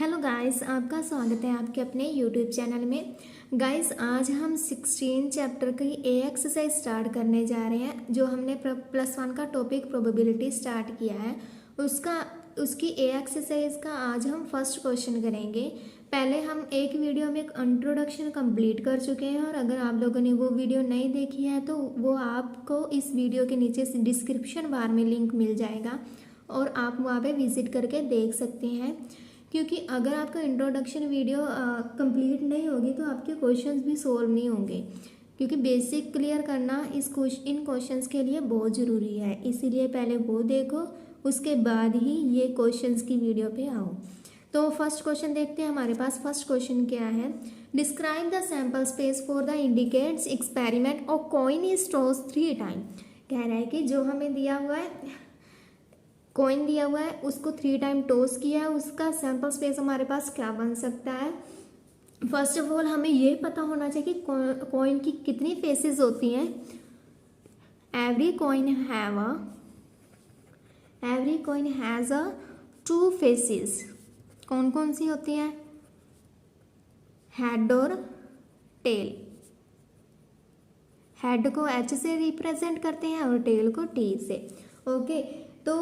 Hello guys, आपका स्वागत है आपके अपने यूट्यूब चैनल में। गाइस, आज हम 16 चैप्टर की ए एक्सरसाइज स्टार्ट करने जा रहे हैं। जो हमने +1 का टॉपिक प्रोबेबिलिटी स्टार्ट किया है उसकी ए एक्सरसाइज का आज हम फर्स्ट क्वेश्चन करेंगे। पहले हम एक वीडियो में एक इंट्रोडक्शन कंप्लीट कर चुके हैं, और अगर आप लोगों ने वो वीडियो नहीं देखी है तो वो आपको इस वीडियो के नीचे से डिस्क्रिप्शन बार में लिंक मिल जाएगा और आप वहाँ पे विजिट करके देख सकते हैं। क्योंकि अगर आपका इंट्रोडक्शन वीडियो कंप्लीट नहीं होगी तो आपके क्वेश्चंस भी सोल्व नहीं होंगे, क्योंकि बेसिक क्लियर करना इन क्वेश्चंस के लिए बहुत ज़रूरी है। इसीलिए पहले वो देखो, उसके बाद ही ये क्वेश्चंस की वीडियो पे आओ। तो फर्स्ट क्वेश्चन देखते हैं। हमारे पास फर्स्ट क्वेश्चन क्या है? Describe the sample space for the indicates experiment और कॉइन इज टॉस 3 टाइम। कह रहा है कि जो हमें दिया हुआ है, कॉइन दिया हुआ है, उसको 3 टाइम टॉस किया है, उसका सैंपल स्पेस हमारे पास क्या बन सकता है। फर्स्ट ऑफ ऑल हमें ये पता होना चाहिए कि कॉइन की कितनी फेसेस होती हैं। Every coin has a 2 faces. कौन कौन सी होती हैं? हेड और टेल। हेड को H से रिप्रेजेंट करते हैं और टेल को T से। ओके, तो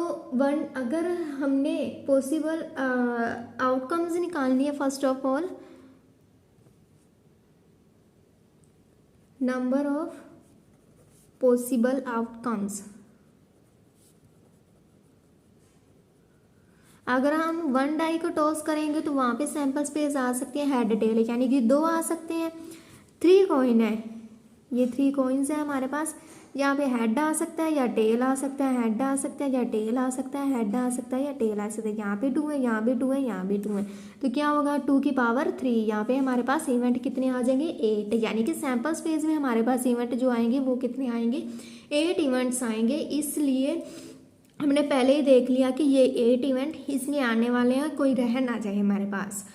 अगर हमने पॉसिबल आउटकम्स निकालनी है, first of all number of possible outcomes. अगर हम 1 डाई को टॉस करेंगे तो वहाँ पे सैंपल स्पेस आ सकती है हेड टेल, यानी कि 2 आ सकते हैं। 3 कॉइन है, ये 3 कॉइन्स है हमारे पास। यहाँ पे हेड आ सकता है या टेल आ सकता है, हेड आ सकता है या टेल आ सकता है, हेड आ सकता है या टेल आ सकता है। यहाँ पे 2 है, यहाँ भी 2 है, यहाँ भी 2 है, तो क्या होगा 2 की पावर 3। यहाँ पे हमारे पास इवेंट कितने आ जाएंगे? 8, यानी कि सैंपल स्पेस में हमारे पास इवेंट जो आएंगे वो कितने आएंगे? 8 इवेंट्स आएंगे। इसलिए हमने पहले ही देख लिया कि ये 8 इवेंट इसमें आने वाले हैं, कोई रह ना जाए हमारे पास।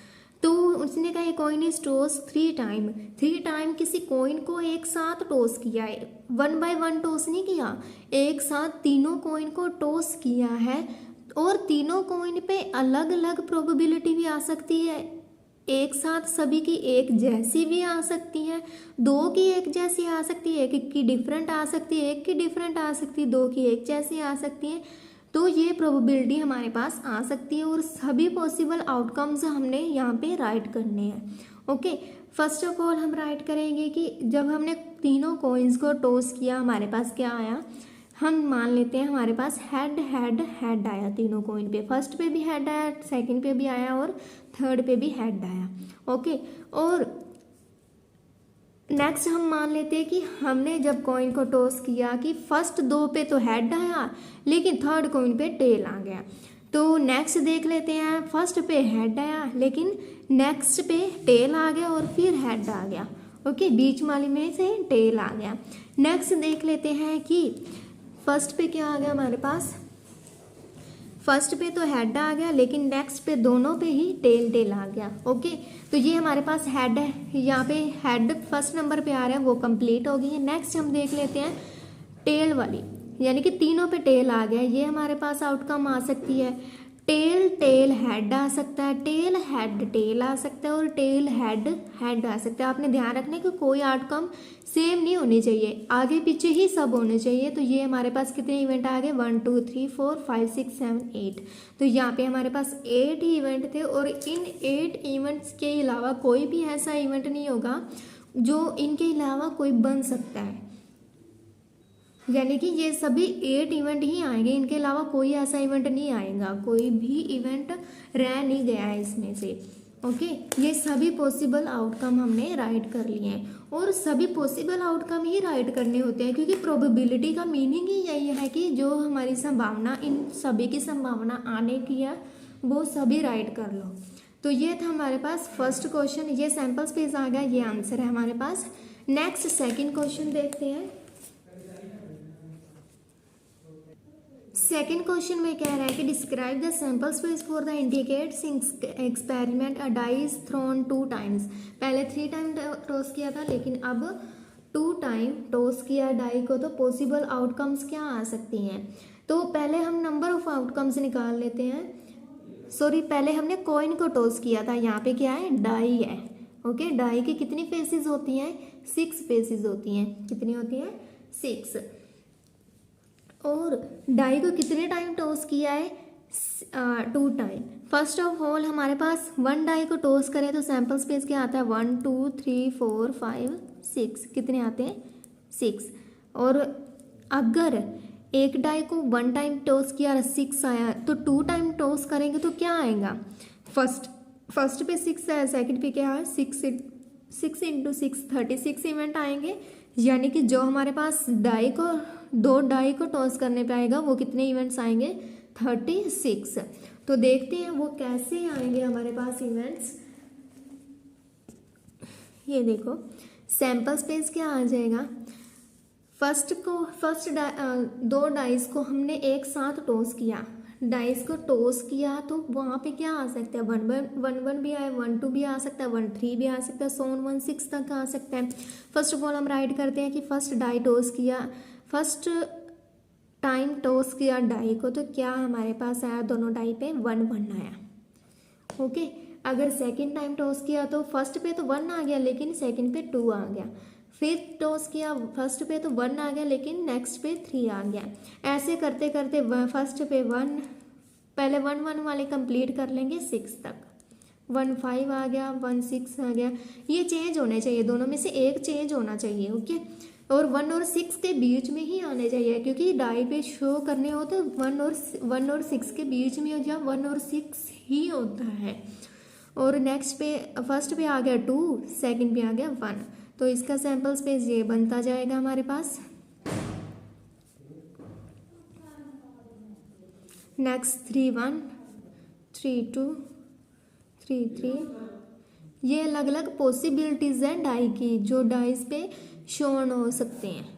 तो उसने कहा coin is toss 3 time. 3 time किसी कॉइन को एक साथ टॉस किया है, 1 बाय 1 टॉस नहीं किया, एक साथ तीनों कॉइन को टॉस किया है। और तीनों कॉइन पे अलग अलग प्रोबेबिलिटी भी आ सकती है। एक साथ सभी की एक जैसी भी आ सकती है, 2 की एक जैसी आ सकती है, एक की डिफरेंट आ सकती है, 1 की डिफरेंट आ सकती है, 2 की एक जैसी आ सकती है। तो ये प्रोबेबिलिटी हमारे पास आ सकती है और सभी पॉसिबल आउटकम्स हमने यहाँ पे राइट करने हैं। ओके, फर्स्ट ऑफ ऑल हम राइट करेंगे कि जब हमने तीनों कॉइन्स को टॉस किया हमारे पास क्या आया। हम मान लेते हैं हमारे पास हेड हेड हेड आया तीनों कॉइन पे। फर्स्ट पे भी हेड आया, सेकंड पे भी आया और थर्ड पे भी हेड आया। ओके, और नेक्स्ट हम मान लेते हैं कि हमने जब कॉइन को टॉस किया कि फर्स्ट 2 पे तो हेड आया, लेकिन थर्ड कॉइन पे टेल आ गया। तो नेक्स्ट देख लेते हैं, फर्स्ट पे हेड आया लेकिन नेक्स्ट पे टेल आ गया और फिर हेड आ गया। ओके, बीच वाली में से टेल आ गया। नेक्स्ट देख लेते हैं कि फर्स्ट पे क्या आ गया हमारे पास। फर्स्ट पे तो हेड आ गया लेकिन नेक्स्ट पे दोनों पे ही टेल आ गया। ओके, तो ये हमारे पास हेड है, यहाँ पे हेड फर्स्ट नंबर पे आ रहा है, वो कंप्लीट हो गई है। नेक्स्ट हम देख लेते हैं टेल वाली, यानी कि तीनों पे टेल आ गया, ये हमारे पास आउटकम आ सकती है। टेल टेल हेड आ सकता है, टेल हेड टेल आ सकता है और टेल हेड हेड आ सकता है। आपने ध्यान रखना है कि कोई आउटकम सेम नहीं होनी चाहिए, आगे पीछे ही सब होने चाहिए। तो ये हमारे पास कितने इवेंट आ गए? 1 2 3 4 5 6 7 8। तो यहाँ पे हमारे पास 8 ही इवेंट थे और इन 8 इवेंट्स के अलावा कोई भी ऐसा इवेंट नहीं होगा जो इनके अलावा कोई बन सकता है, यानी कि ये सभी 8 इवेंट ही आएंगे, इनके अलावा कोई ऐसा इवेंट नहीं आएगा, कोई भी इवेंट रह नहीं गया है इसमें से। ओके, ये सभी पॉसिबल आउटकम हमने राइट कर लिए हैं और सभी पॉसिबल आउटकम ही राइट करने होते हैं, क्योंकि प्रोबेबिलिटी का मीनिंग ही यही है कि जो हमारी संभावना, इन सभी की संभावना आने की है वो सभी राइट कर लो। तो ये था हमारे पास फर्स्ट क्वेश्चन, ये सैंपल स्पेस आ गया, ये आंसर है हमारे पास। नेक्स्ट सेकेंड क्वेश्चन देखते हैं। सेकेंड क्वेश्चन में कह रहा है कि describe the sample space for the indicates experiment a die is thrown 2 times. पहले 3 टाइम टॉस किया था लेकिन अब 2 टाइम टॉस किया डाई को, तो पॉसिबल आउटकम्स क्या आ सकती हैं। तो पहले हम नंबर ऑफ आउटकम्स निकाल लेते हैं। सॉरी, पहले हमने कॉइन को टॉस किया था, यहाँ पे क्या है, डाई है। ओके, डाई की कितनी फेसेस होती हैं, 6 फेसेस होती हैं। कितनी होती हैं, 6। और डाई को कितने टाइम टॉस किया है, 2 टाइम। फर्स्ट ऑफ ऑल हमारे पास 1 डाई को टॉस करें तो सैंपल स्पेस क्या आता है, 1 2 3 4 5 6, कितने आते हैं, 6। और अगर एक डाई को 1 टाइम टॉस किया, 6 आया, तो 2 टाइम टॉस करेंगे तो क्या आएगा, फर्स्ट पे 6 है, सेकंड पे क्या है, 6 इंटू 6 36 इवेंट आएंगे। यानी कि जो हमारे पास डाई को 2 डाई को टॉस करने पे आएगा वो कितने इवेंट्स आएंगे, 36। तो देखते हैं वो कैसे आएंगे हमारे पास इवेंट्स। ये देखो, सैंपल स्पेस क्या आ जाएगा, फर्स्ट 2 डाइस को हमने एक साथ टॉस किया, डाइस को टॉस किया तो वहाँ पे क्या आ सकता है, 1 भी आए, 1 2 भी आ सकता है, 1 3 भी आ सकता है, सोन 1 6 तक आ सकता है। फर्स्ट ऑफ ऑल हम राइट करते हैं कि फर्स्ट डाई टॉस किया, फर्स्ट टाइम टॉस किया डाई को, तो क्या हमारे पास आया, दोनों डाई पे 1 1 आया। ओके, अगर सेकंड टाइम टॉस किया तो फर्स्ट पे तो 1 आ गया लेकिन सेकंड पे 2 आ गया, फिर टॉस किया फर्स्ट पे तो 1 आ गया लेकिन नेक्स्ट पे 3 आ गया। ऐसे करते करते फर्स्ट पे 1, पहले 1 1 वाले कंप्लीट कर लेंगे 6 तक, 1 5 आ गया, 1 6 आ गया। ये चेंज होने चाहिए, दोनों में से एक चेंज होना चाहिए। ओके, और 1 और 6 के बीच में ही आने चाहिए, क्योंकि डाई पे शो करने हो तो 1 और 6 के बीच में हो, या 1 और 6 ही होता है। और नेक्स्ट पे फर्स्ट पे आ गया 2, सेकंड पे आ गया 1, तो इसका सैंपल स्पेस ये बनता जाएगा हमारे पास। नेक्स्ट 3 1 3 2 3 3, ये अलग अलग पॉसिबिलिटीज हैं डाई की, जो डाइस पे शोन हो सकते हैं।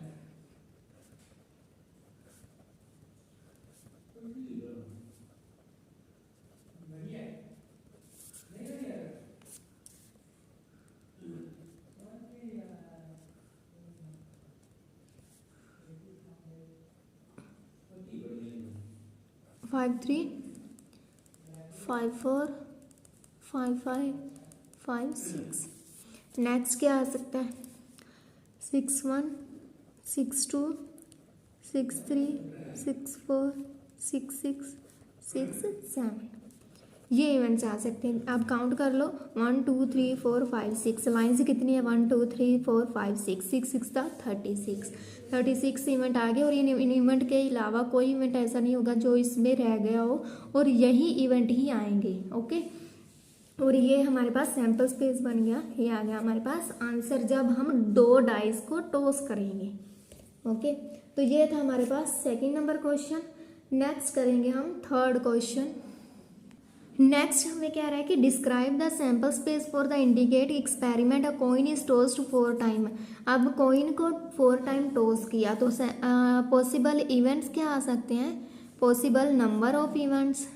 फाइव 3 5 4 5 5 5 6। नेक्स्ट क्या आ सकता है, 6 1 6 2 6 3 6 4 6 6 6 7, ये इवेंट्स आ सकते हैं। आप काउंट कर लो, 1 2 3 4 5 6, लाइन से कितनी है, 1 2 3 4 5 6 6 6 था 36 इवेंट आ गए। और इन इवेंट के अलावा कोई इवेंट ऐसा नहीं होगा जो इसमें रह गया हो, और यही इवेंट ही आएंगे। ओके, और ये हमारे पास सैंपल स्पेस बन गया, ये आ गया हमारे पास आंसर जब हम 2 डाइस को टॉस करेंगे। ओके, तो ये था हमारे पास सेकंड नंबर क्वेश्चन। नेक्स्ट करेंगे हम थर्ड क्वेश्चन। नेक्स्ट हमें क्या रहा है कि describe the sample space for the indicate experiment a coin is tossed 4 time. अब कॉइन को 4 टाइम टॉस किया तो पॉसिबल इवेंट्स क्या आ सकते हैं, पॉसिबल नंबर ऑफ इवेंट्स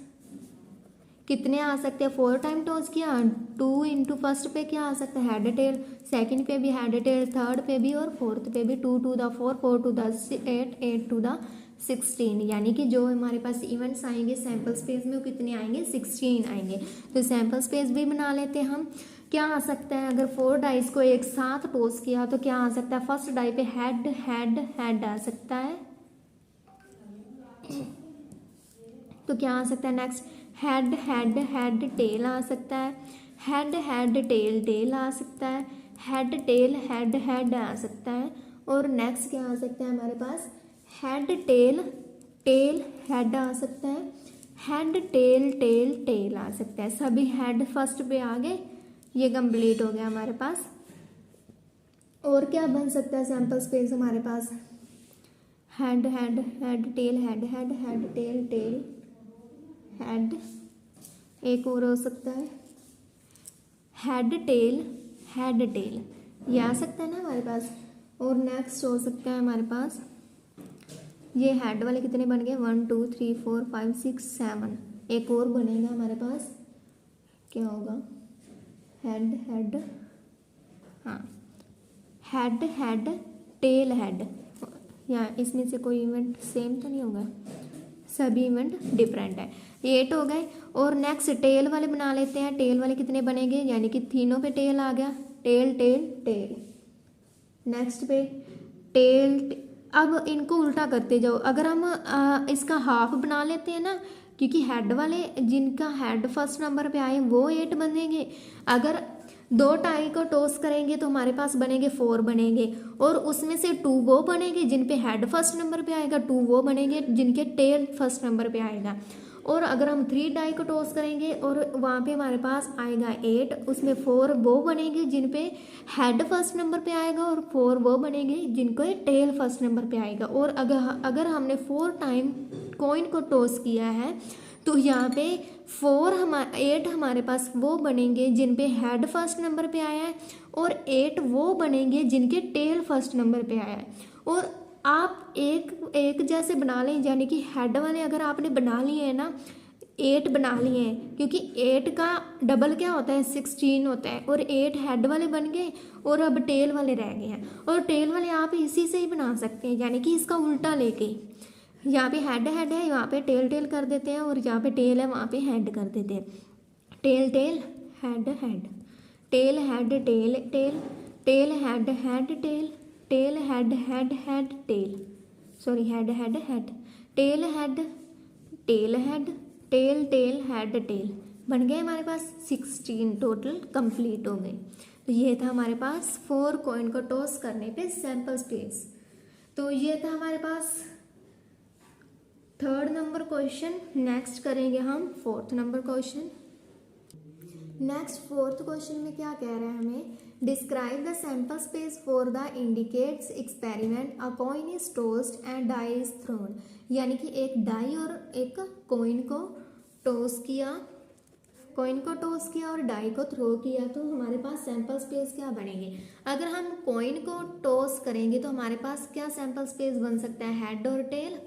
कितने आ सकते हैं, 4 टाइम टॉस किया, 2 इंटू फर्स्ट पे क्या आ सकता है, हेड टेल, सेकंड पे भी हेड टेल, थर्ड पे भी और फोर्थ पे भी, 2 to the 4 4 to the 8 8 to the 16। यानी कि जो हमारे पास इवेंट्स आएंगे सैंपल स्पेस में वो कितने आएंगे, 16 आएंगे। तो सैंपल स्पेस भी बना लेते हैं हम। क्या आ सकता है, अगर 4 डाइस को एक साथ टॉस किया तो क्या आ सकता है, फर्स्ट डाई पे हेड हेड हेड आ सकता है, तो क्या आ सकता है next, head head head tail आ सकता है, हेड हेड टेल टेल आ सकता है, हेड टेल हेड हेड आ सकता है। और नेक्स्ट क्या आ सकता है हमारे पास, हेड टेल टेल हेड आ सकता है, हेड टेल टेल टेल आ सकता है। सभी हेड फर्स्ट पे आ गए, ये कंप्लीट हो गया हमारे पास। और क्या बन सकता है सैंपल स्पेस हमारे पास, head head head tail head head head tail tail head, एक और हो सकता है हेड टेल, ये आ सकता है ना हमारे पास। और नेक्स्ट हो सकता है हमारे पास, ये हेड वाले कितने बन गए, 1 2 3 4 5 6 7, एक और बनेगा हमारे पास, क्या होगा, हेड हेड, हाँ हेड हेड टेल हेड, या इसमें से कोई इवेंट सेम तो नहीं होगा, सभी इवेंट डिफरेंट है। 8 हो गए। और नेक्स्ट टेल वाले बना लेते हैं। टेल वाले कितने बनेंगे, यानी कि तीनों पे टेल आ गया, टेल टेल टेल। नेक्स्ट पे टेल। अब इनको उल्टा करते जाओ। अगर हम इसका हाफ बना लेते हैं ना, क्योंकि हेड वाले जिनका हेड फर्स्ट नंबर पे आए वो 8 बनेंगे। अगर 2 टाई को टॉस करेंगे तो हमारे पास बनेंगे 4 बनेंगे। और उसमें से 2 वो बनेंगे जिन पे हेड फर्स्ट नंबर पे आएगा, 2 वो बनेंगे जिनके टेल फर्स्ट नंबर पे आएगा। और अगर हम 3 डाई को टॉस करेंगे और वहाँ पे हमारे पास आएगा 8, उसमें 4 वो बनेंगे जिन पे हेड फर्स्ट नंबर पे आएगा और 4 वो बनेंगे जिनको टेल फर्स्ट नंबर पे आएगा। और अगर हमने 4 टाइम कॉइन को टॉस किया है तो यहाँ पे 8 हमारे पास वो बनेंगे जिन पे हेड फर्स्ट नंबर पे आया है और 8 वो बनेंगे जिनके टेल फर्स्ट नंबर पे आया है। और आप एक जैसे बना लें, यानी कि हेड वाले अगर आपने बना लिए हैं ना, 8 बना लिए हैं, क्योंकि 8 का डबल क्या होता है 16 होता है। और 8 हेड वाले बन गए और अब टेल वाले रह गए हैं। और टेल वाले आप इसी से ही बना सकते हैं, यानी कि इसका उल्टा लेके, यहाँ पे हेड हेड है, यहाँ पे टेल टेल कर देते हैं, और यहाँ पे टेल है वहाँ पे हेड कर देते हैं। Tail tail head head, tail head tail tail, tail head head tail, tail head head head tail, sorry head head head, tail head tail head, tail tail head tail. बन गए हमारे पास 16 total complete हो गए। तो ये था हमारे पास 4 coin को टॉस करने पे सैंपल स्पेस। तो ये था हमारे पास 3rd नंबर क्वेश्चन। नेक्स्ट करेंगे हम 4th number question. Next 4th question में क्या कह रहा है हमें, describe the sample space for the indicates experiment, a coin is tossed and die is thrown. यानी कि एक डाई और एक कॉइन को टॉस किया, और डाई को थ्रो किया, तो हमारे पास सैंपल स्पेस क्या बनेंगे। अगर हम कॉइन को टॉस करेंगे तो हमारे पास क्या सैंपल स्पेस बन सकता है, हेड और टेल।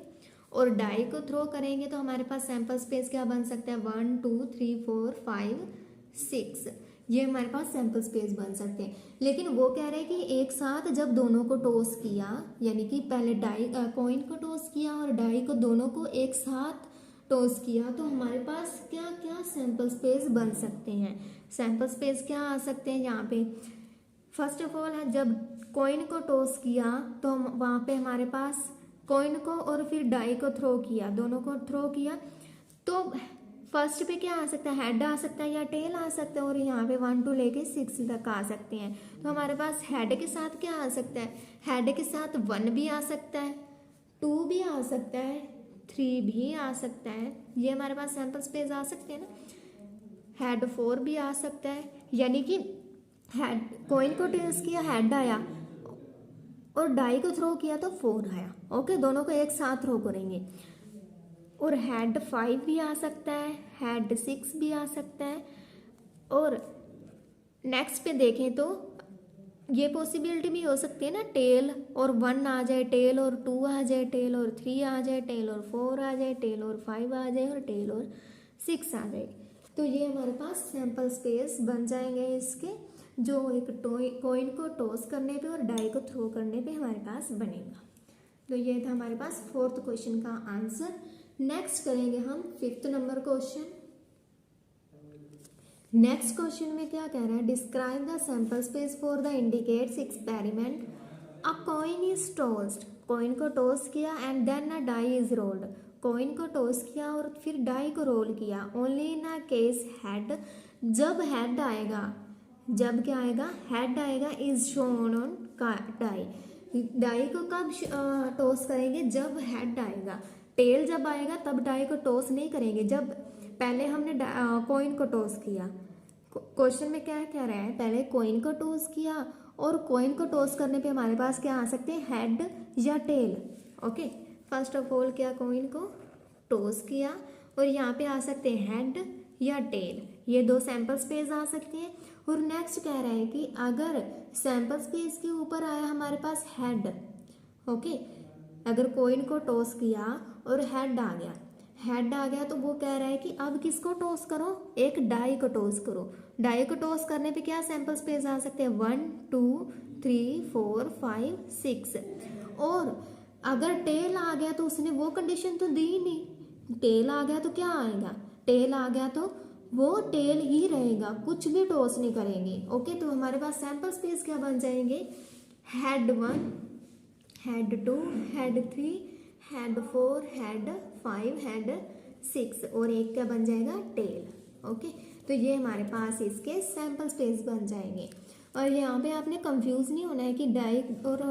और डाई को थ्रो करेंगे तो हमारे पास सैंपल स्पेस क्या बन सकता है, 1 2 3 4 5 6, ये हमारे पास सैंपल स्पेस बन सकते हैं। लेकिन वो कह रहे हैं कि एक साथ जब दोनों को टॉस किया, यानी कि पहले कॉइन को टॉस किया और डाई को, दोनों को एक साथ टॉस किया, तो हमारे पास क्या क्या सैंपल स्पेस बन सकते हैं। सैंपल स्पेस क्या आ सकते हैं यहाँ पे, फर्स्ट ऑफ ऑल जब कॉइन को टॉस किया तो वहाँ पे हमारे पास कॉइन को और फिर डाई को थ्रो किया, दोनों को थ्रो किया, तो फर्स्ट पे क्या आ सकता है, हेड आ सकता है या टेल आ सकता है। और यहाँ पे 1 2 लेके 6 तक आ सकते हैं। तो हमारे पास हेड के साथ क्या आ सकता है, हेड के साथ 1 भी आ सकता है, 2 भी आ सकता है, 3 भी आ सकता है। ये हमारे पास सैंपल स्पेस आ सकते हैं ना। हेड 4 भी आ सकता है, यानी कि हेड कॉइन को टेल्स किया, हेड आया, और डाई को थ्रो किया तो 4 आया। ओके, दोनों को एक साथ थ्रो करेंगे। और हेड 5 भी आ सकता है, हेड 6 भी आ सकता है। और नेक्स्ट पे देखें तो ये पॉसिबिलिटी भी हो सकती है ना, टेल और 1 आ जाए, टेल और 2 आ जाए, टेल और 3 आ जाए, टेल और 4 आ जाए, टेल और 5 आ जाए, और टेल और 6 आ जाए। तो ये हमारे पास सैंपल स्पेस बन जाएंगे इसके, जो एक कॉइन को टॉस करने पे और डाई को थ्रो करने पे हमारे पास बनेगा। तो ये था हमारे पास 4th क्वेश्चन का आंसर। नेक्स्ट करेंगे हम 5th number question. Next question में क्या कह रहा है, describe the sample space for the indicates experiment, a coin is tossed, coin को टॉस किया, and then a die is rolled, coin को टॉस किया और फिर डाई को रोल किया, only in a case head, जब हेड आएगा, जब क्या आएगा, हेड आएगा, is shown on die, die को कब टॉस करेंगे, जब हेड आएगा। टेल जब आएगा तब डाई को टॉस नहीं करेंगे, जब पहले हमने कॉइन को टॉस किया। क्वेश्चन में क्या कह रहा है, पहले कॉइन को टॉस किया, और कॉइन को टॉस करने पे हमारे पास क्या आ सकते हैं, हेड या tail. Okay, first of all क्या, कॉइन को टॉस किया और यहाँ पे आ सकते हैं हेड या टेल, ये 2 सैंपल स्पेस आ सकते हैं। और नेक्स्ट कह रहा है कि अगर सैंपल स्पेस के ऊपर आया हमारे पास हेड, ओके, अगर कॉइन को टॉस किया और हेड आ गया, तो वो कह रहा है कि अब किसको टॉस करो, एक डाई को टॉस करो। डाई को टॉस करने पे क्या सैंपल स्पेस आ सकते हैं, 1 2 3 4 5 6। और अगर टेल आ गया तो उसने वो कंडीशन तो दी ही नहीं, टेल आ गया तो क्या आएगा, टेल आ गया तो वो टेल ही रहेगा, कुछ भी टॉस नहीं करेंगे। ओके, तो हमारे पास सैंपल स्पेस क्या बन जाएंगे, head 1, head 2, head 3, head 4, head 5, head 6 और एक क्या बन जाएगा, टेल। ओके, तो ये हमारे पास इसके सैंपल स्पेस बन जाएंगे। और यहाँ पे आपने कंफ्यूज नहीं होना है कि डाई और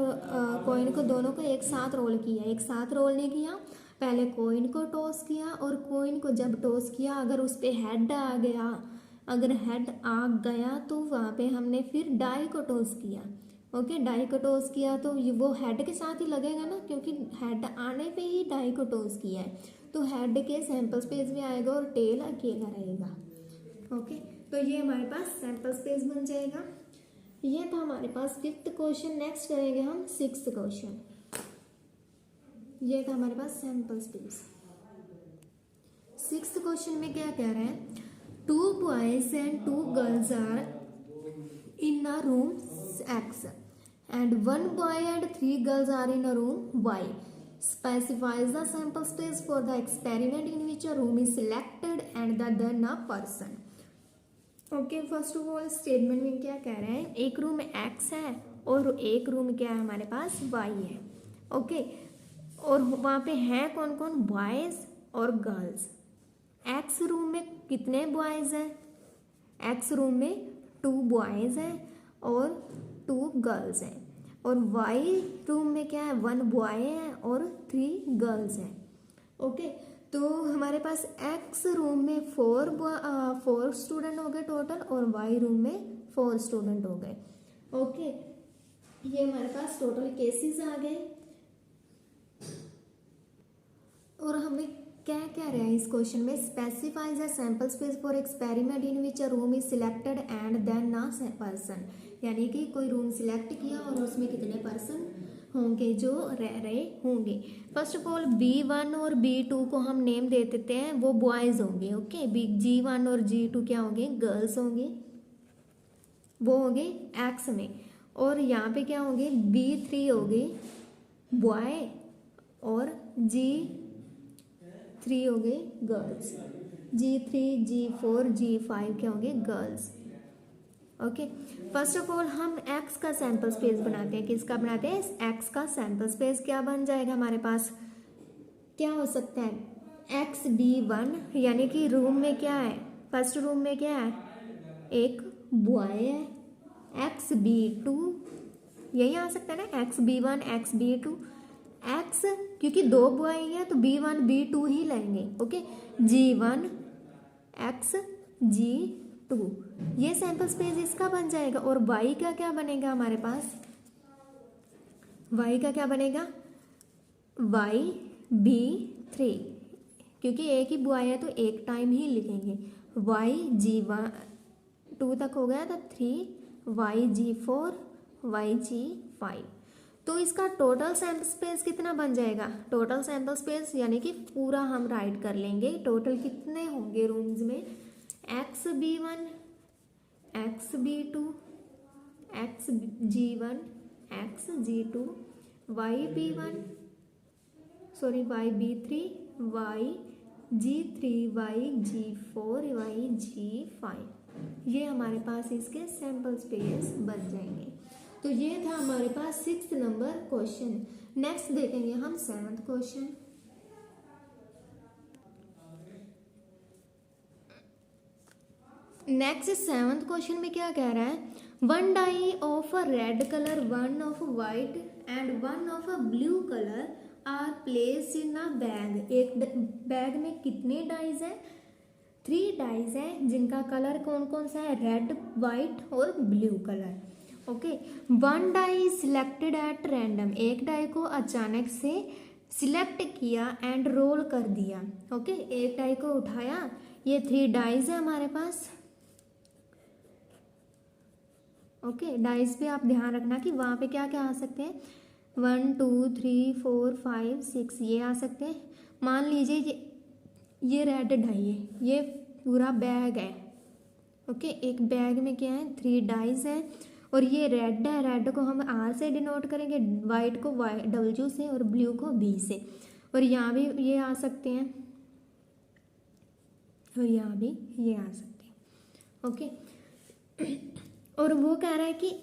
कॉइन को दोनों को एक साथ रोल किया, एक साथ रोल नहीं किया, पहले कॉइन को टॉस किया और कॉइन को जब टॉस किया अगर उस पर हेड आ गया, अगर हेड आ गया तो वहाँ पे हमने फिर डाई को टॉस किया। ओके, डाई को टॉस किया तो वो हेड के साथ ही लगेगा ना, क्योंकि हेड आने पे ही डाई को टॉस किया है, तो हेड के सैंपल स्पेस भी आएगा और टेल अकेला रहेगा। ओके, तो ये हमारे पास सैंपल स्पेस बन जाएगा। ये था हमारे पास 5th क्वेश्चन। नेक्स्ट करेंगे हम 6th क्वेश्चन। ये था हमारे पास सैंपल स्पेस। 6th क्वेश्चन में क्या कह रहे हैं, 2 boys and 2 girls are in a room X and 1 boy and 3 girls are in a room Y. Specifies the sample space for the experiment in which a room is selected and then a person. Okay, first of all statement में क्या कह रहे हैं, एक room x है और एक room क्या है हमारे पास, वाई है। ओके, और वहाँ पे हैं कौन कौन, बॉयज़ और गर्ल्स। एक्स रूम में कितने बॉयज़ हैं, एक्स रूम में 2 बॉयज़ हैं और 2 गर्ल्स हैं, और वाई रूम में क्या है, 1 बॉय है और 3 गर्ल्स हैं। ओके, तो हमारे पास एक्स रूम में 4 स्टूडेंट हो गए टोटल और वाई रूम में 4 स्टूडेंट हो गए। ओके, ये हमारे पास टोटल केसेस आ गए। और हमें क्या कह रहे हैं इस क्वेश्चन में, specifies a sample space for experiment in which a room is selected and then a person, यानी कि कोई रूम सिलेक्ट किया और उसमें कितने पर्सन होंगे जो रह रहे होंगे। फर्स्ट ऑफ ऑल B1 और B2 को हम नेम दे देते हैं, वो बॉयज़ होंगे। ओके, G1 और G2 क्या होंगे, गर्ल्स होंगे, वो होंगे एक्स में। और यहाँ पे क्या होंगे, B3 होंगे बॉय और G3 होंगे गर्ल्स, G3, G4, G5 क्या होंगे, girls. Okay, first of all हम x का सैंपल स्पेस बनाते हैं, किसका बनाते हैं, x का सैंपल स्पेस क्या बन जाएगा हमारे पास, क्या हो सकता है, XB1, यानी कि रूम में क्या है, फर्स्ट रूम में क्या है, एक बॉय है, XB2 यही आ सकता है ना, XB1 XB2, x क्योंकि 2 बॉय हैं तो B1 B2 ही लेंगे। ओके, G1 x G2 ये सैंपल स्पेस इसका बन जाएगा। और y का क्या बनेगा हमारे पास, y का क्या बनेगा, YB3, क्योंकि एक ही बॉय है तो एक टाइम ही लिखेंगे, YG2 तक हो गया तो 3, YG4, YG5। तो इसका टोटल सैंपल स्पेस कितना बन जाएगा, टोटल सैंपल स्पेस यानी कि पूरा हम राइट कर लेंगे, टोटल कितने होंगे रूम्स में, XB1 XB2 XG1 XG2 YB1 YB3 YG3 YG4 YG5, ये हमारे पास इसके सैंपल स्पेस बन जाएंगे। तो ये था हमारे पास 6th नंबर क्वेश्चन। नेक्स्ट देखेंगे हम 7th question. Next 7th question में क्या कह रहा है, 1 die of a red colour, 1 of white and 1 of a blue colour are place in a bag. एक बैग में कितने डाइज है, 3 डाइज है जिनका कलर कौन कौन सा है, रेड वाइट और blue colour. Okay, 1 die selected at random, एक डाई को अचानक से सिलेक्ट किया एंड रोल कर दिया। ओके, एक डाई को उठाया, ये 3 डाइज है हमारे पास। ओके, डाइज पे आप ध्यान रखना कि वहाँ पे क्या क्या आ सकते हैं, 1 2 3 4 5 6 ये आ सकते हैं। मान लीजिए ये रेड डाई है, ये पूरा बैग है। ओके, एक बैग में क्या है, 3 डाइज है और ये रेड है, रेड को हम R से डिनोट करेंगे, वाइट को W से और ब्लू को B से। और यहाँ भी ये आ सकते हैं, और यहाँ भी ये आ सकते हैं। ओके, और वो कह रहा है कि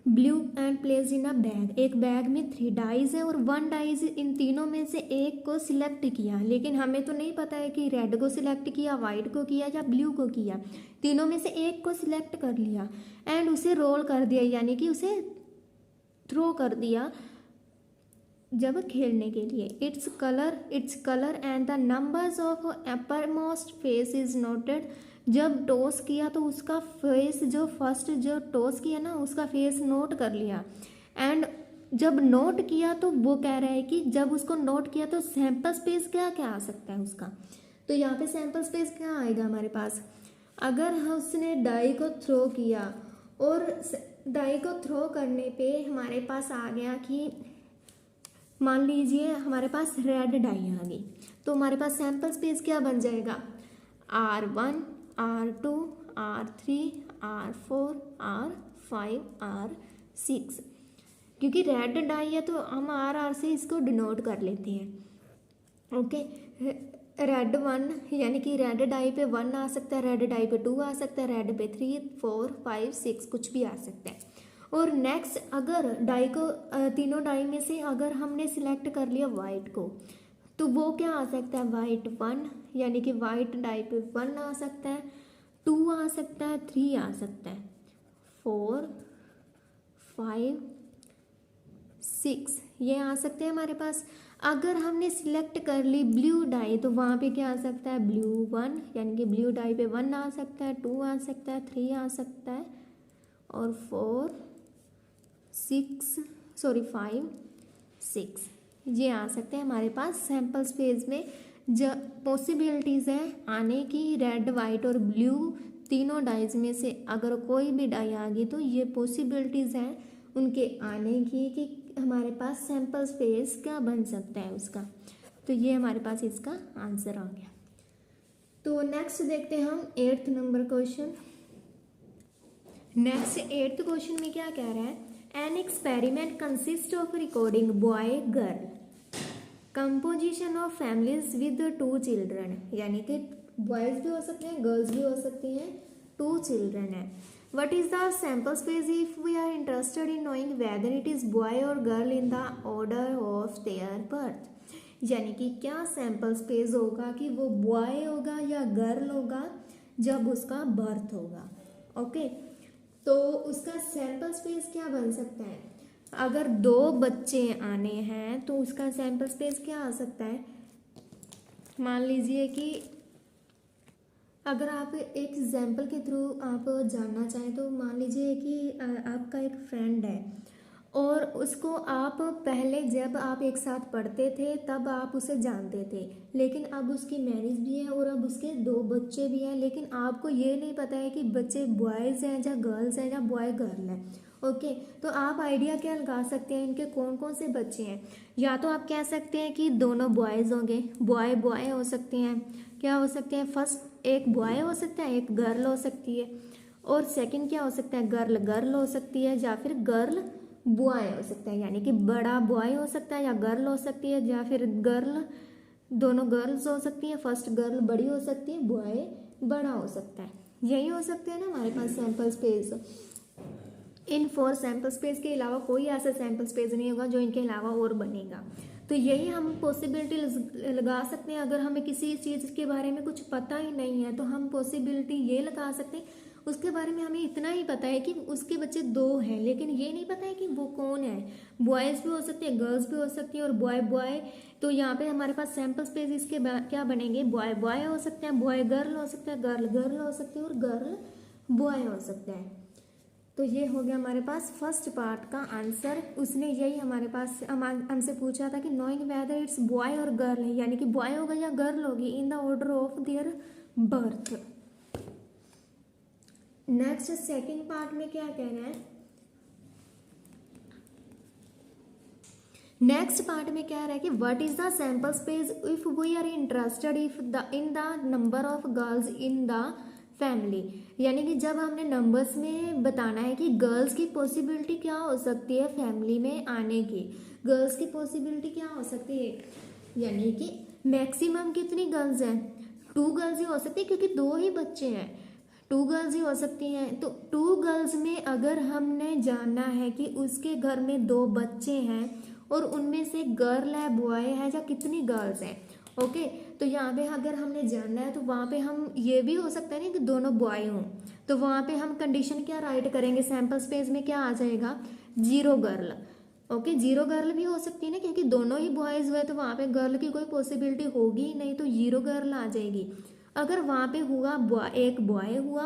blue and place in a bag, एक बैग में 3 डाइज है और 1 डाइज इन तीनों में से एक को सिलेक्ट किया, लेकिन हमें तो नहीं पता है कि रेड को सिलेक्ट किया, वाइट को किया या ब्लू को किया। तीनों में से एक को सिलेक्ट कर लिया एंड उसे रोल कर दिया, यानी कि उसे थ्रो कर दिया जब खेलने के लिए। Its colour and the numbers of upper most face is noted. जब टॉस किया तो उसका फेस, जो फर्स्ट जो टॉस किया ना उसका फेस नोट कर लिया। एंड जब नोट किया तो वो कह रहा है कि जब उसको नोट किया तो सैंपल स्पेस क्या क्या आ सकता है उसका। तो यहाँ पे सैंपल स्पेस क्या आएगा हमारे पास, अगर उसने डाई को थ्रो किया और डाई को थ्रो करने पे हमारे पास आ गया कि मान लीजिए हमारे पास रेड डाई आ गई, तो हमारे पास सैंपल स्पेस क्या बन जाएगा, R1, R2, R3, R4, R5, R6। क्योंकि रेड डाई है तो हम R से इसको डिनोट कर लेते हैं। ओके, रेड 1 यानी कि रेड डाई पे 1 आ सकता है, रेड डाई पे 2 आ सकता है, रेड पे 3, 4, 5, 6 कुछ भी आ सकता है। और नेक्स्ट अगर डाई को तीनों डाई में से अगर हमने सिलेक्ट कर लिया वाइट को, तो वो क्या आ सकता है, वाइट 1 यानी कि वाइट डाई पे 1 आ सकता है, 2 आ सकता है, 3 आ सकता है, 4, 5, 6 ये आ सकते हैं हमारे पास। अगर हमने सिलेक्ट कर ली ब्लू डाई तो वहाँ पे क्या आ सकता है, ब्लू 1 यानी कि ब्लू डाई पे 1 आ सकता है, 2 आ सकता है, 3 आ सकता है और 4, 5, 6 ये आ सकते हैं हमारे पास सैंपल स्पेस में। जो पॉसिबिलिटीज़ है आने की, रेड वाइट और ब्लू तीनों डाइज में से अगर कोई भी डाई आ गई तो ये पॉसिबिलिटीज़ हैं उनके आने की कि हमारे पास सैंपल स्पेस क्या बन सकता है उसका। तो ये हमारे पास इसका आंसर आ गया। तो नेक्स्ट देखते हैं हम 8th number question. Next 8th question में क्या कह रहा है, an experiment consist of recording boy girl composition of families with 2 children, यानी कि बॉयज़ भी हो सकते हैं गर्ल्स भी हो सकती हैं, 2 चिल्ड्रन है। What is the sample space if we are interested in knowing whether it is boy or girl in the order of their birth, यानी कि क्या सैम्पल स्पेस होगा कि वो बॉय होगा या गर्ल होगा जब उसका बर्थ होगा। ओके, तो उसका सैम्पल स्पेस क्या बन सकता है, अगर 2 बच्चे आने हैं तो उसका सैम्पल स्पेस क्या आ सकता है। मान लीजिए कि अगर आप एक एग्जाम्पल के थ्रू आप जानना चाहें तो मान लीजिए कि आपका एक फ्रेंड है और उसको आप पहले जब आप एक साथ पढ़ते थे तब आप उसे जानते थे, लेकिन अब उसकी मैरिज भी है और अब उसके 2 बच्चे भी हैं, लेकिन आपको ये नहीं पता है कि बच्चे बॉयज़ हैं या गर्ल्स हैं या बॉय गर्ल है। ओके, तो आप आइडिया क्या लगा सकते हैं इनके कौन कौन से बच्चे हैं। या तो आप कह सकते हैं कि दोनों बॉयज़ होंगे, बॉय बॉय हो सकते हैं, क्या हो सकते हैं, फर्स्ट एक बॉय हो सकता है, एक गर्ल हो सकती है, और सेकंड क्या हो सकता है, गर्ल गर्ल हो सकती है या फिर गर्ल बॉय हो सकता है, यानी कि बड़ा बॉय हो सकता है या गर्ल हो सकती है, या फिर गर्ल दोनों गर्ल्स हो सकती हैं, फर्स्ट गर्ल बड़ी हो सकती है, बॉय बड़ा हो सकता है। यही हो सकते हैं ना हमारे पास सैम्पल स्पेस। इन 4 सैम्पल स्पेस के अलावा कोई ऐसा सैम्पल स्पेस नहीं होगा जो इनके अलावा और बनेगा। तो यही हम पॉसिबिलिटी लगा सकते हैं। अगर हमें किसी चीज़ के बारे में कुछ पता ही नहीं है तो हम पॉसिबिलिटी ये लगा सकते हैं, उसके बारे में हमें इतना ही पता है कि उसके बच्चे 2 हैं, लेकिन ये नहीं पता है कि वो कौन है। बॉयज़ भी हो सकते हैं, गर्ल्स भी हो सकती हैं और बॉय बॉय। तो यहाँ पे हमारे पास सैम्पल स्पेस इसके क्या बनेंगे, बॉय बॉय हो सकते हैं, बॉय गर्ल हो सकता है, गर्ल गर्ल हो सकती है और गर्ल बॉय हो सकता है। तो ये हो गया हमारे पास फर्स्ट पार्ट का आंसर। उसने यही हमारे पास हमसे पूछा था कि knowing whether it's boy or girl है, यानी कि बॉय होगा या गर्ल होगी इन the order of their birth. Next second part में क्या कहना है, नेक्स्ट पार्ट में क्या रहा है कि what is the sample space if we are interested in the number of girls in the family, यानी कि जब हमने नंबर्स में बताना है कि गर्ल्स की पॉसिबिलिटी क्या हो सकती है फैमिली में आने की, गर्ल्स की पॉसिबिलिटी क्या हो सकती है, यानी कि मैक्सिमम कितनी गर्ल्स हैं, 2 गर्ल्स ही हो सकती है क्योंकि 2 ही बच्चे हैं, 2 गर्ल्स ही हो सकती हैं। तो 2 गर्ल्स में अगर हमने जानना है कि उसके घर में 2 बच्चे हैं और उनमें से गर्ल है बॉय है या कितनी गर्ल्स हैं, ओके। तो यहाँ पे अगर हमने जानना है तो वहाँ पे हम ये भी हो सकता है ना कि दोनों बॉय हों, तो वहाँ पे हम कंडीशन क्या राइट करेंगे, सैम्पल स्पेस में क्या आ जाएगा, 0 गर्ल, ओके। 0 गर्ल भी हो सकती है ना क्योंकि दोनों ही बॉयज़ हुए तो वहाँ पे गर्ल की कोई पॉसिबिलिटी होगी ही नहीं, तो 0 गर्ल आ जाएगी। अगर वहाँ पे हुआ एक बॉय हुआ,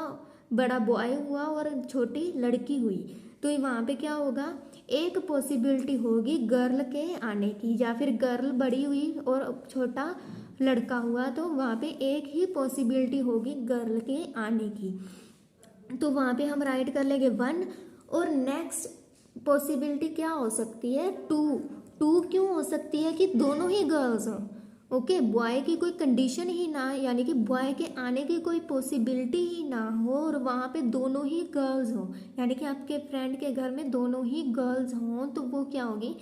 बड़ा बॉय हुआ और छोटी लड़की हुई, तो वहाँ पे क्या होगा, एक पॉसिबिलिटी होगी गर्ल के आने की, या फिर गर्ल बड़ी हुई और छोटा लड़का हुआ तो वहाँ पे एक ही पॉसिबिलिटी होगी गर्ल के आने की, तो वहाँ पे हम राइट कर लेंगे 1। और नेक्स्ट पॉसिबिलिटी क्या हो सकती है, 2 क्यों हो सकती है कि दोनों ही गर्ल्स हों, ओके। बॉय की कोई कंडीशन ही ना, यानी कि बॉय के आने की कोई पॉसिबिलिटी ही ना हो और वहाँ पे दोनों ही गर्ल्स हों, यानी कि आपके फ्रेंड के घर में दोनों ही गर्ल्स हों, तो वो क्या होगी,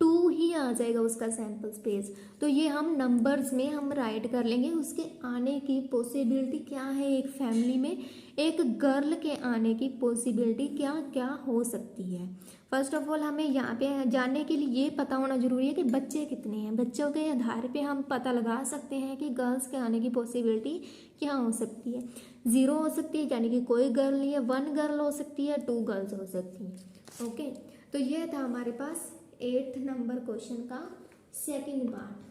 2 ही आ जाएगा उसका सैम्पल स्पेस। तो ये हम नंबर्स में हम राइट कर लेंगे उसके आने की पॉसिबिलिटी क्या है, एक फैमिली में एक गर्ल के आने की पॉसिबिलिटी क्या क्या हो सकती है। फर्स्ट ऑफ ऑल हमें यहाँ पे जानने के लिए ये पता होना जरूरी है कि बच्चे कितने हैं, बच्चों के आधार पे हम पता लगा सकते हैं कि गर्ल्स के आने की पॉसिबिलिटी क्या हो सकती है। 0 हो सकती है यानी कि कोई गर्ल नहीं है, 1 गर्ल हो सकती है, 2 गर्ल्स हो सकती हैं, ओके। तो ये था हमारे पास 8th नंबर क्वेश्चन का सेकंड पार्ट।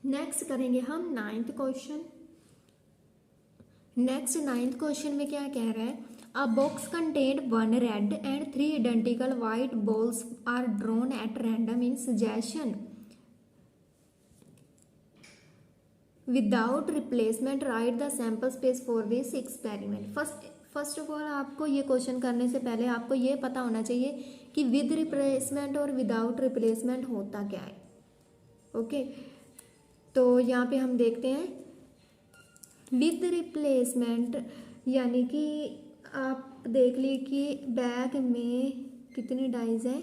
नेक्स्ट करेंगे हम 9th question. Next 9th question में क्या कह रहा है, a box contained 1 red and 3 identical white balls are drawn at random in suggestion without replacement, write the sample space for this experiment. First of all आपको ये question करने से पहले आपको ये पता होना चाहिए कि विद रिप्लेसमेंट और विदाउट रिप्लेसमेंट होता क्या है, ओके। तो यहाँ पे हम देखते हैं विद रिप्लेसमेंट, यानी कि आप देख ली कि बैग में कितनी डाइज है,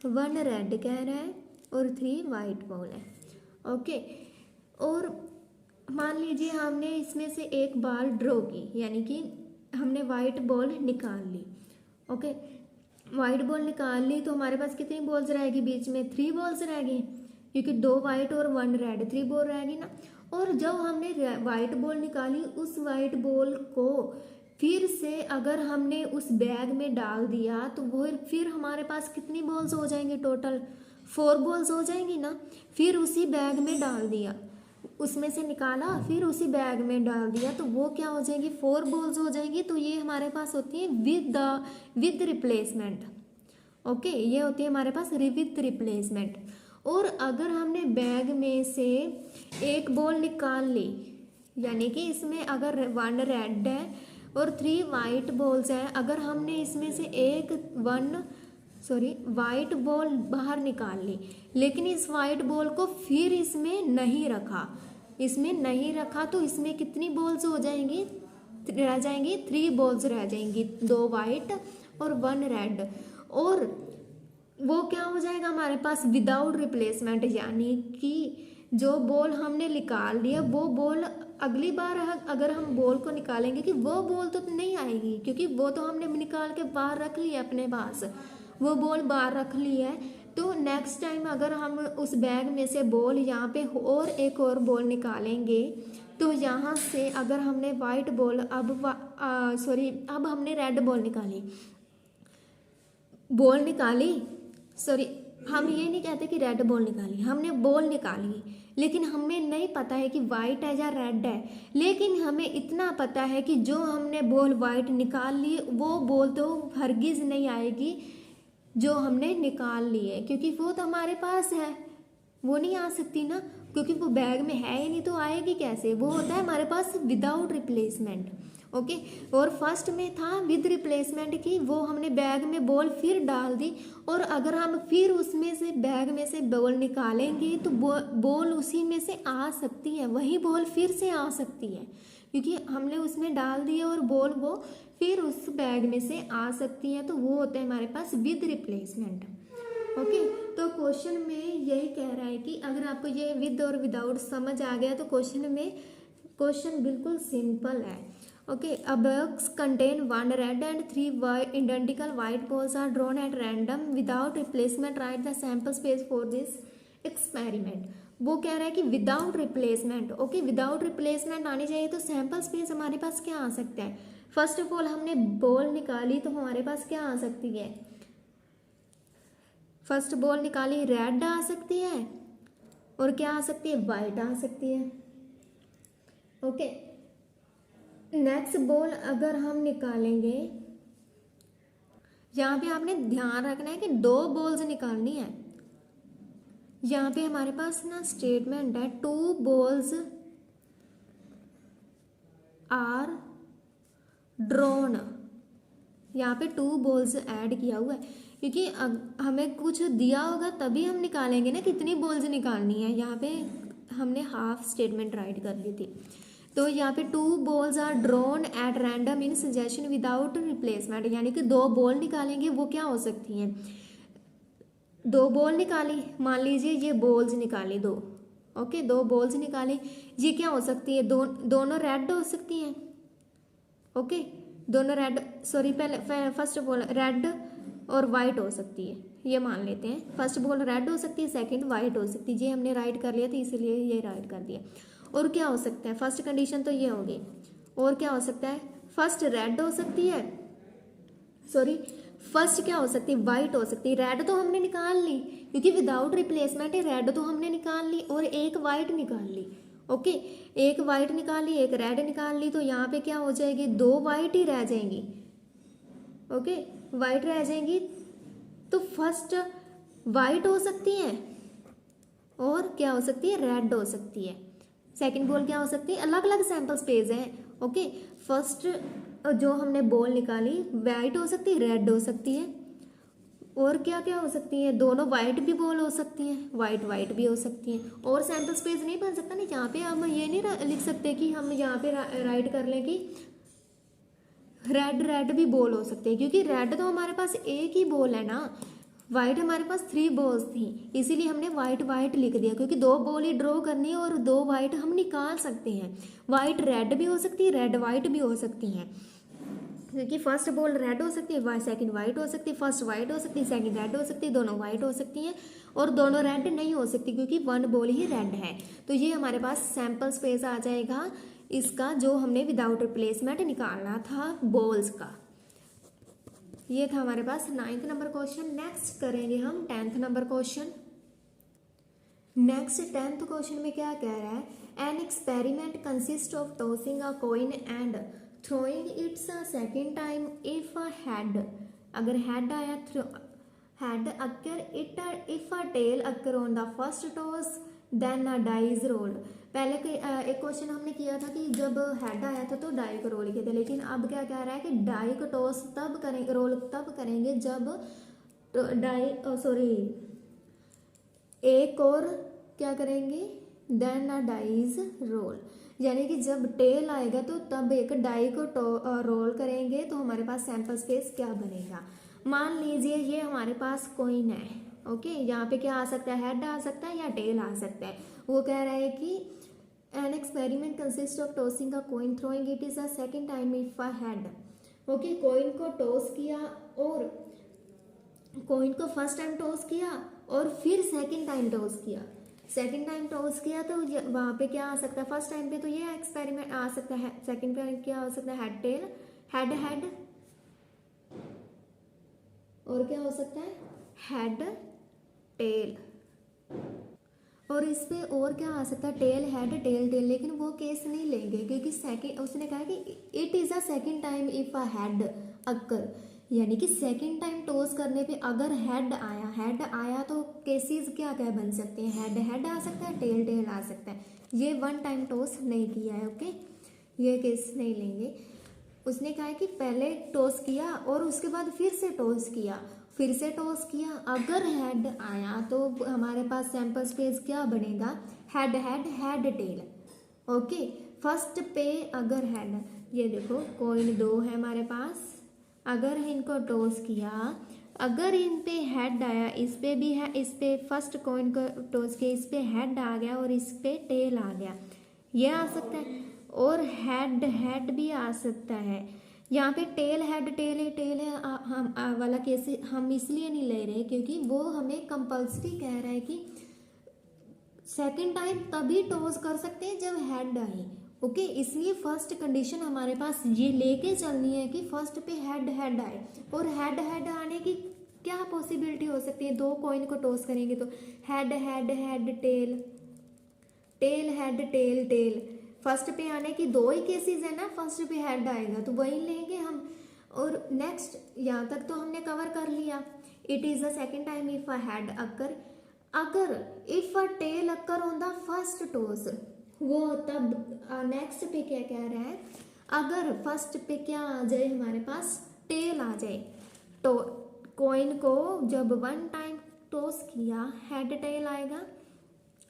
1 रेड कह रहा है और 3 वाइट बॉल है, ओके। और मान लीजिए हमने इसमें से एक बॉल ड्रॉ की, यानी कि हमने वाइट बॉल निकाल ली, ओके। वाइट बॉल निकाल ली तो हमारे पास कितनी बॉल्स रहेगी, बीच में 3 बॉल्स रहेगी क्योंकि 2 वाइट और 1 रेड, 3 बॉल रहेगी ना। और जब हमने वाइट बॉल निकाली उस वाइट बॉल को फिर से अगर हमने उस बैग में डाल दिया तो वो फिर हमारे पास कितनी बॉल्स हो जाएंगी, टोटल 4 बॉल्स हो जाएंगी ना। फिर उसी बैग में डाल दिया, उसमें से निकाला फिर उसी बैग में डाल दिया तो वो क्या हो जाएगी, 4 बॉल्स हो जाएंगी। तो ये हमारे पास होती है विद रिप्लेसमेंट, ओके। ये होती है हमारे पास विद रिप्लेसमेंट। और अगर हमने बैग में से एक बॉल निकाल ली, यानी कि इसमें अगर 1 रेड है और 3 वाइट बॉल्स हैं, अगर हमने इसमें से एक वाइट बॉल बाहर निकाल ली, लेकिन इस वाइट बॉल को फिर इसमें नहीं रखा तो इसमें कितनी बॉल्स हो जाएंगी, रह जाएंगी 3 बॉल्स रह जाएंगी, 2 वाइट और 1 रेड। और वो क्या हो जाएगा हमारे पास विदाउट रिप्लेसमेंट, यानी कि जो बॉल हमने निकाल लिया वो बॉल अगली बार अगर हम बॉल को निकालेंगे कि वो बॉल तो नहीं आएगी क्योंकि वो तो हमने निकाल के बाहर रख लिया अपने पास, वो बॉल बाहर रख ली है। तो नेक्स्ट टाइम अगर हम उस बैग में से बॉल यहाँ पे और एक और बॉल निकालेंगे तो यहाँ से अगर हमने वाइट बॉल अब हमने रेड बॉल निकाली, हम ये नहीं कहते कि रेड बॉल निकाली, हमने बॉल निकाली, लेकिन हमें नहीं पता है कि वाइट है या रेड है। लेकिन हमें इतना पता है कि जो हमने बॉल वाइट निकाल ली वो बॉल तो हरगिज नहीं आएगी जो हमने निकाल ली है, क्योंकि वो तो हमारे पास है, वो नहीं आ सकती ना, क्योंकि वो बैग में है ही नहीं तो आएगी कैसे। वो होता है हमारे पास विदाउट रिप्लेसमेंट, ओके। और फर्स्ट में था विद रिप्लेसमेंट की वो हमने बैग में बॉल फिर डाल दी, और अगर हम फिर उसमें से बैग में से बॉल निकालेंगे तो बॉल उसी में से आ सकती है, वही बॉल फिर से आ सकती है क्योंकि हमने उसमें डाल दी और बॉल वो फिर उस बैग में से आ सकती है। तो वो होता है हमारे पास विद रिप्लेसमेंट, ओके, तो क्वेश्चन में यही कह रहा है कि अगर आपको ये विद और विदाउट समझ आ गया तो क्वेश्चन बिल्कुल सिंपल है। Okay, a box contain 1 red and 3 identical white balls are drawn at random without replacement. Write the sample space for this experiment. वो कह रहा है कि without replacement. Okay, without replacement आनी चाहिए तो सैम्पल स्पेस हमारे पास क्या आ सकता है। फर्स्ट ऑफ ऑल हमने बॉल निकाली तो हमारे पास क्या आ सकती है, फर्स्ट बॉल निकाली रेड आ सकती है और क्या आ सकती है, वाइट आ सकती है। ओके, नेक्स्ट बॉल अगर हम निकालेंगे, यहाँ पे आपने ध्यान रखना है कि 2 बॉल्स निकालनी है। यहाँ पे हमारे पास ना स्टेटमेंट है 2 बॉल्स आर ड्रॉन, यहाँ पे 2 बॉल्स ऐड किया हुआ है क्योंकि हमें कुछ दिया होगा तभी हम निकालेंगे ना कितनी बॉल्स निकालनी है। यहाँ पे हमने हाफ स्टेटमेंट राइट कर ली थी। तो यहाँ पे 2 balls are drawn at random in suggestion without replacement, यानी कि 2 बॉल निकालेंगे। वो क्या हो सकती हैं, 2 बॉल निकाली, मान लीजिए ये बॉल्स निकाली 2। ओके, 2 बॉल्स निकाली, ये क्या हो सकती है, दोनों रेड हो सकती हैं। ओके, दोनों रेड, सॉरी पहले फर्स्ट बॉल रेड और वाइट हो सकती है, ये मान लेते हैं। फर्स्ट बॉल रेड हो सकती है, सेकंड वाइट हो सकती है। ये हमने राइट कर लिया था इसीलिए ये राइट कर दिया। और क्या हो सकता है, फर्स्ट कंडीशन तो ये होगी। और क्या हो सकता है, फर्स्ट रेड हो सकती है, सॉरी फर्स्ट क्या हो सकती है, वाइट हो सकती है। रेड तो हमने निकाल ली क्योंकि विदाउट रिप्लेसमेंट है, रेड तो हमने निकाल ली और एक वाइट निकाल ली। ओके, एक वाइट निकाल ली, एक रेड निकाल ली, तो यहाँ पे क्या हो जाएगी, 2 वाइट ही रह जाएंगी। ओके, वाइट रह जाएंगी तो फर्स्ट वाइट हो सकती है और क्या हो सकती है, रेड हो सकती है। सेकंड बॉल क्या हो सकती है, अलग अलग सैंपल स्पेस है। ओके, फर्स्ट जो हमने बॉल निकाली वाइट हो सकती है, रेड हो सकती है, और क्या क्या हो सकती है, दोनों वाइट भी बॉल हो सकती हैं, वाइट वाइट भी हो सकती हैं। और सैंपल स्पेस नहीं बन सकता ना यहाँ पे। हम ये नहीं लिख सकते कि हम यहाँ पे राइट कर लें कि रेड रेड भी बॉल हो सकते हैं, क्योंकि रेड तो हमारे पास एक ही बॉल है ना, वाइट हमारे पास 3 बॉल्स थी, इसीलिए हमने वाइट वाइट लिख दिया क्योंकि 2 बॉल ही ड्रॉ करनी है और 2 वाइट हम निकाल सकते हैं। वाइट रेड भी हो सकती है, रेड वाइट भी हो सकती हैं, क्योंकि फर्स्ट बॉल रेड हो सकती है, सेकंड वाइट हो सकती है, फर्स्ट वाइट हो सकती है, सेकंड रेड हो सकती है, दोनों वाइट हो सकती हैं, और दोनों रेड नहीं हो सकती क्योंकि 1 बॉल ही रेड है। तो ये हमारे पास सैंपल स्पेस आ जाएगा इसका, जो हमने विदाउट रिप्लेसमेंट निकालना था बॉल्स का। ये था हमारे पास 9th नंबर क्वेश्चन। नेक्स्ट करेंगे हम 10th number question. Next 10th question में क्या कह रहा है, an experiment consist of tossing a coin and throwing its a second time if a head, अगर हेड आया, head occur it, if a tail occur on the first toss then a die is rolled. पहले एक question हमने किया था कि जब head आया था तो डाई को रोल किए थे, लेकिन अब क्या कह रहा है कि डाई को टॉस तब करेंगे, रोल तब करेंगे जब डाई, सॉरी एक और क्या करेंगे, then a die is roll, यानी कि जब टेल आएगा तो तब एक डाई को रोल करेंगे तो हमारे पास सैंपल स्पेस क्या बनेगा। मान लीजिए ये हमारे पास कॉइन है। ओके, यहाँ पे क्या आ सकता है, हेड आ सकता है या टेल आ सकता है। वो कह रहा है कि an experiment consist of tossing a coin throwing it is a second time if a head. Okay, coin को टॉस किया और कॉइन को फर्स्ट टाइम टॉस किया और फिर सेकेंड टाइम टॉस किया, सेकेंड टाइम टॉस किया तो वहाँ पे क्या आ सकता है, फर्स्ट टाइम पे तो ये एक्सपेरिमेंट आ सकता है, सेकेंड पे क्या हो सकता है, हेड टेल, हेड हेड, और क्या हो सकता है, हेड टेल, और इस पे और क्या आ सकता है, टेल हेड टेल टेल, लेकिन वो केस नहीं लेंगे क्योंकि सेकेंड, उसने कहा कि it is a second time if a head occur, यानी कि सेकेंड टाइम टॉस करने पे अगर हेड आया तो केसेस क्या क्या बन सकते हैं, हेड हेड आ सकता है, टेल टेल आ सकता है। ये 1 टाइम टॉस नहीं किया है। ओके, ये केस नहीं लेंगे। उसने कहा है कि पहले टॉस किया और उसके बाद फिर से टॉस किया, फिर से टॉस किया, अगर हेड आया तो हमारे पास सैंपल स्पेस क्या बनेगा, head head head tell. Okay, first पे अगर हेड, ये देखो कॉइन 2 है हमारे पास, अगर इनको टॉस किया अगर इन पे हेड आया, इस पे भी है, इस पे फर्स्ट कॉइन को टॉस के इस पे हेड आ गया और इस पे टेल आ गया, ये आ सकता है। और हेड हेड भी आ सकता है। यहाँ पे टेल हेड टेल है हम वाला केस हम इसलिए नहीं ले रहे क्योंकि वो हमें कंपल्सरी कह रहा है कि सेकंड टाइम तभी टॉस कर सकते हैं जब हेड आए। ओके, इसलिए फर्स्ट कंडीशन हमारे पास ये लेके चलनी है कि फर्स्ट पे हेड हेड आए। और हेड हेड आने की क्या पॉसिबिलिटी हो सकती है, दो कॉइन को टॉस करेंगे तो head head head tail, tail head tail tail. First पे आने की दो ही केसेस है ना, फर्स्ट पे हेड आएगा तो वही लेंगे हम। और नेक्स्ट यहाँ तक तो हमने कवर कर लिया। It is the second time if a head occur, अगर if a tail occur on the first toss, वो तब नेक्स्ट पे क्या कह रहा है, अगर फर्स्ट पे क्या आ जाए हमारे पास, टेल आ जाए, तो कॉइन को जब वन टाइम टॉस किया हेड टेल आएगा,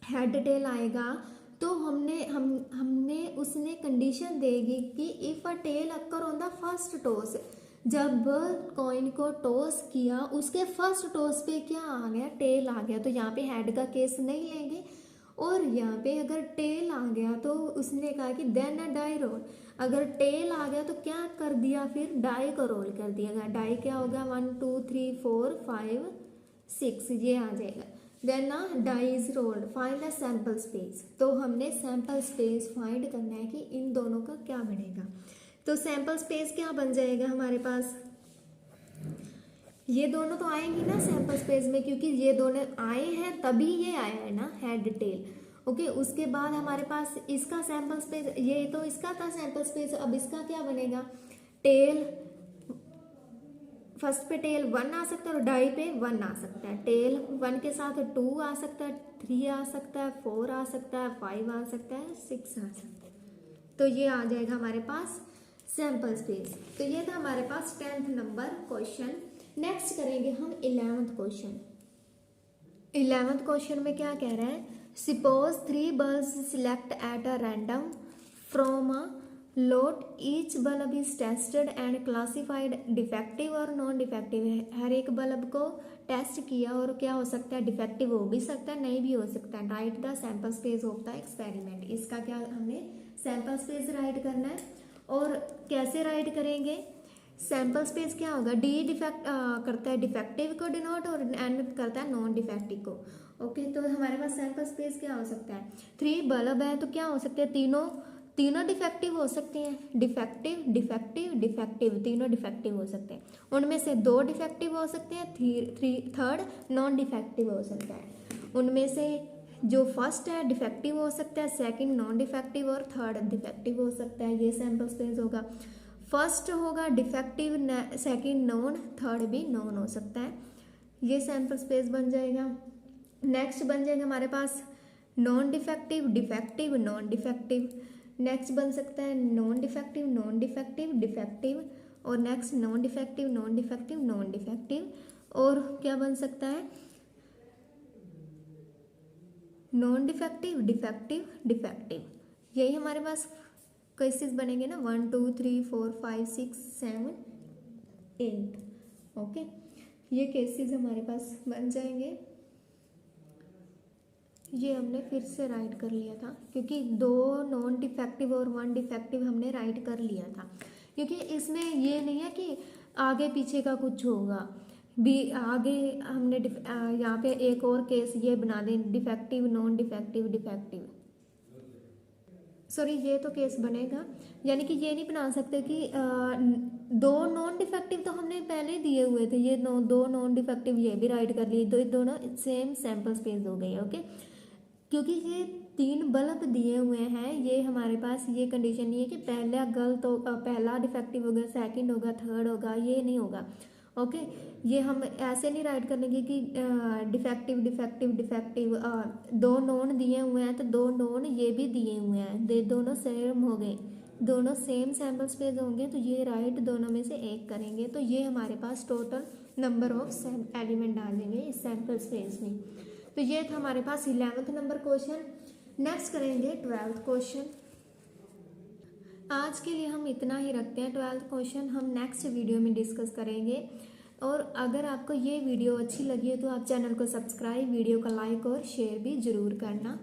हेड टेल आएगा तो हमने उसने कंडीशन देगी कि if a tail occur on the first toss, जब कॉइन को टॉस किया उसके फर्स्ट टॉस पे क्या आ गया, टेल आ गया, तो यहाँ पे हेड का केस नहीं लेंगे। और यहाँ पे अगर टेल आ गया तो उसने कहा कि देन अ डाई रोल, अगर टेल आ गया तो क्या कर दिया, फिर डाई को रोल कर दिया गया। डाई क्या होगा, 1 2 3 4 5 6 ये आ जाएगा। देन ना die is rolled, find the sample space, तो हमने सैंपल स्पेस फाइंड करना है कि इन दोनों का क्या बनेगा। तो सैंपल स्पेस क्या बन जाएगा हमारे पास, ये दोनों तो आएंगी ना सैंपल स्पेस में, क्योंकि ये दोनों आए हैं तभी ये आया है ना हेड टेल। ओके, उसके बाद हमारे पास इसका सैंपल स्पेस, ये तो इसका था सैंपल स्पेस, अब इसका क्या बनेगा, टेल, फर्स्ट पे टेल 1 आ सकता है और डाई पे 1 आ सकता है, टेल 1 के साथ 2 आ सकता है, 3 आ सकता है, 4 आ सकता है, 5 आ सकता है, 6 आ सकता है। तो ये आ जाएगा हमारे पास सैंपल स्पेस। तो ये था हमारे पास 10th नंबर क्वेश्चन। नेक्स्ट करेंगे हम 11th क्वेश्चन। 11th क्वेश्चन में क्या कह रहा है, suppose 3 bulbs select at a random from a lot, each bulb is tested and classified defective और नॉन डिफेक्टिव है। हर एक बल्ब को टेस्ट किया और क्या हो सकता है, डिफेक्टिव हो भी सकता है, नहीं भी हो सकता है। Right the sample space of the experiment, इसका क्या हमने सैंपल स्पेस राइट करना है। और कैसे राइट करेंगे, सैंपल स्पेस क्या होगा, डी डिफेक्ट करता है डिफेक्टिव को डिनोट और एन करता है नॉन डिफेक्टिव को। ओके, तो हमारे पास सैंपल स्पेस क्या हो सकता है, 3 बल्ब है तो क्या हो सकते हैं, तीनों डिफेक्टिव हो सकते हैं, डिफेक्टिव डिफेक्टिव डिफेक्टिव, तीनों डिफेक्टिव हो सकते हैं। उनमें से 2 डिफेक्टिव हो सकते हैं, थर्ड नॉन डिफेक्टिव हो सकता है। उनमें से जो फर्स्ट है डिफेक्टिव हो सकता है, सेकंड नॉन डिफेक्टिव और थर्ड डिफेक्टिव हो सकता है। ये सैंपल स्पेस होगा। फर्स्ट होगा डिफेक्टिव, सेकंड नॉन, थर्ड भी नॉन हो सकता है। ये सैंपल स्पेस बन जाएगा। नेक्स्ट बन जाएगा हमारे पास non defective defective non defective. Next बन सकता है non defective non defective defective, और next non defective non defective non defective. और क्या बन सकता है, नॉन डिफेक्टिव डिफेक्टिव डिफेक्टिव। यही हमारे पास केसेस बनेंगे ना, 1 2 3 4 5 6 7 8। ओके, ये केसेस हमारे पास बन जाएंगे। ये हमने फिर से राइट कर लिया था क्योंकि 2 नॉन डिफेक्टिव और 1 डिफेक्टिव हमने राइट कर लिया था, क्योंकि इसमें ये नहीं है कि आगे पीछे का कुछ होगा भी। आगे हमने यहाँ पे एक और केस ये बना दें, defective non defective defective, sorry ये तो केस बनेगा, यानी कि ये नहीं बना सकते कि 2 नॉन डिफेक्टिव तो हमने पहले ही दिए हुए थे, ये 2 नॉन डिफेक्टिव ये भी राइट कर लिए, तो दोनों सेम सैंपल स्पेस हो गई। ओके, क्योंकि ये 3 बल्ब दिए हुए हैं, ये हमारे पास ये कंडीशन नहीं है कि पहला गलत हो, पहला डिफेक्टिव होगा, सेकंड होगा, थर्ड होगा, ये नहीं होगा। ओके, ये हम ऐसे नहीं राइट करेंगे कि डिफेक्टिव डिफेक्टिव डिफेक्टिव, 2 नॉन दिए हुए हैं तो 2 नॉन ये भी दिए हुए हैं, दोनों सेम हो गए, दोनों सेम सैंपल स्पेस होंगे, तो ये राइट दोनों में से एक करेंगे, तो ये हमारे पास टोटल नंबर ऑफ एलिमेंट आ जाएंगे इस सैंपल स्पेस में। तो ये था हमारे पास 11th नंबर क्वेश्चन। नेक्स्ट करेंगे 12th क्वेश्चन। आज के लिए हम इतना ही रखते हैं, 12th क्वेश्चन हम नेक्स्ट वीडियो में डिस्कस करेंगे। और अगर आपको ये वीडियो अच्छी लगी है तो आप चैनल को सब्सक्राइब, वीडियो को लाइक और शेयर भी ज़रूर करना।